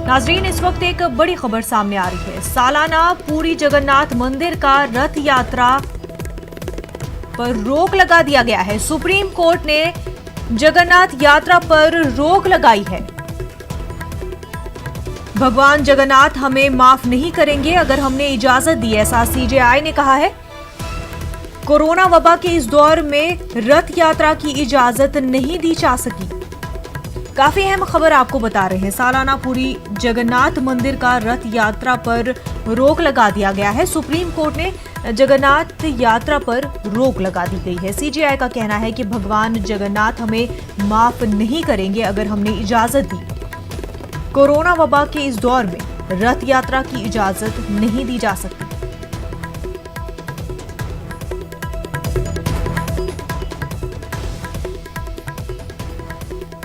नाजरीन, इस वक्त एक बड़ी खबर सामने आ रही है। सालाना पुरी जगन्नाथ मंदिर का रथ यात्रा पर रोक लगा दिया गया है। सुप्रीम कोर्ट ने जगन्नाथ यात्रा पर रोक लगाई है। भगवान जगन्नाथ हमें माफ नहीं करेंगे अगर हमने इजाजत दी, ऐसा सीजेआई ने कहा है। कोरोना वबा के इस दौर में रथ यात्रा की इजाजत नहीं दी जा सकी। काफी अहम खबर आपको बता रहे हैं। सालाना पुरी जगन्नाथ मंदिर का रथ यात्रा पर रोक लगा दिया गया है। सुप्रीम कोर्ट ने जगन्नाथ यात्रा पर रोक लगा दी गई है। सीजेआई का कहना है कि भगवान जगन्नाथ हमें माफ नहीं करेंगे अगर हमने इजाजत दी। कोरोना वबा के इस दौर में रथ यात्रा की इजाजत नहीं दी जा सकती।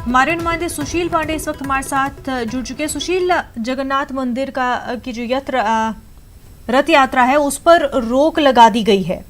हमारे नुमाइंदे सुशील पांडे इस वक्त हमारे साथ जुड़ चुके हैं। सुशील, जगन्नाथ मंदिर की जो रथ यात्रा है उस पर रोक लगा दी गई है।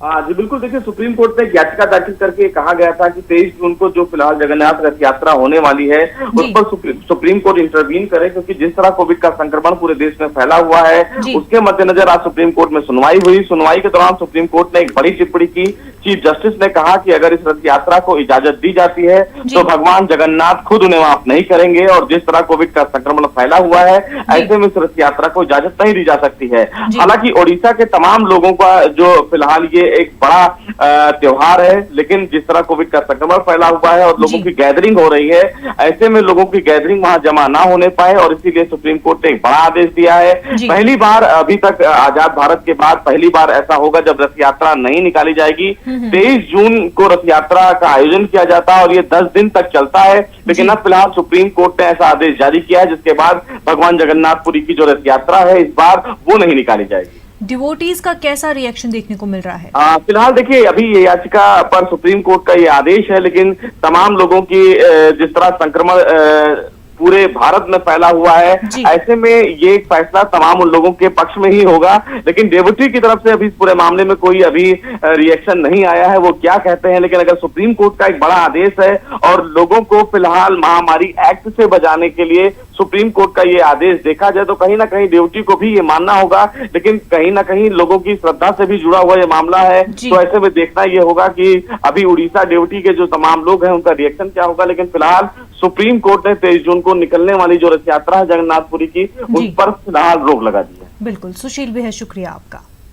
जी बिल्कुल, देखिए सुप्रीम कोर्ट में एक याचिका दाखिल करके कहा गया था कि 23 जून को जो फिलहाल जगन्नाथ रथ यात्रा होने वाली है उस पर सुप्रीम कोर्ट इंटरवीन करे, क्योंकि जिस तरह कोविड का संक्रमण पूरे देश में फैला हुआ है उसके मद्देनजर आज सुप्रीम कोर्ट में सुनवाई हुई। सुनवाई के दौरान सुप्रीम कोर्ट ने एक बड़ी टिप्पणी की। चीफ जस्टिस ने कहा कि अगर इस रथ यात्रा को इजाजत दी जाती है तो भगवान जगन्नाथ खुद उन्हें माफ नहीं करेंगे, और जिस तरह कोविड का संक्रमण फैला हुआ है ऐसे में इस रथ यात्रा को इजाजत नहीं दी जा सकती है। हालांकि ओडिशा के तमाम लोगों का जो फिलहाल ये एक बड़ा त्योहार है, लेकिन जिस तरह कोविड का संक्रमण फैला हुआ है और लोगों की गैदरिंग हो रही है, ऐसे में लोगों की गैदरिंग वहां जमा ना होने पाए, और इसीलिए सुप्रीम कोर्ट ने एक बड़ा आदेश दिया है। पहली बार अभी तक आजाद भारत के बाद पहली बार ऐसा होगा जब रथ यात्रा नहीं निकाली जाएगी। 23 जून को रथ यात्रा का आयोजन किया जाता है और ये 10 दिन तक चलता है, लेकिन अब फिलहाल सुप्रीम कोर्ट ने ऐसा आदेश जारी किया है जिसके बाद भगवान जगन्नाथपुरी की जो रथ यात्रा है इस बार वो नहीं निकाली जाएगी। डिवोटीज का कैसा रिएक्शन देखने को मिल रहा है? फिलहाल देखिए अभी ये याचिका पर सुप्रीम कोर्ट का ये आदेश है, लेकिन तमाम लोगों की जिस तरह संक्रमण पूरे भारत में फैला हुआ है, ऐसे में ये फैसला तमाम उन लोगों के पक्ष में ही होगा। लेकिन डेवोटी की तरफ से अभी इस पूरे मामले में कोई अभी रिएक्शन नहीं आया है, वो क्या कहते हैं। लेकिन अगर सुप्रीम कोर्ट का एक बड़ा आदेश है और लोगों को फिलहाल महामारी एक्ट से बचाने के लिए सुप्रीम कोर्ट का ये आदेश देखा जाए तो कहीं ना कहीं डेवोटी को भी ये मानना होगा, लेकिन कहीं ना कहीं लोगों की श्रद्धा से भी जुड़ा हुआ ये मामला है। तो ऐसे में देखना ये होगा कि अभी उड़ीसा डेवोटी के जो तमाम लोग हैं उनका रिएक्शन क्या होगा। लेकिन फिलहाल सुप्रीम कोर्ट ने 23 जून को निकलने वाली जो रथ यात्रा है जगन्नाथपुरी की उस पर फिलहाल रोक लगा दी है। बिल्कुल सुशील, बेहद शुक्रिया आपका।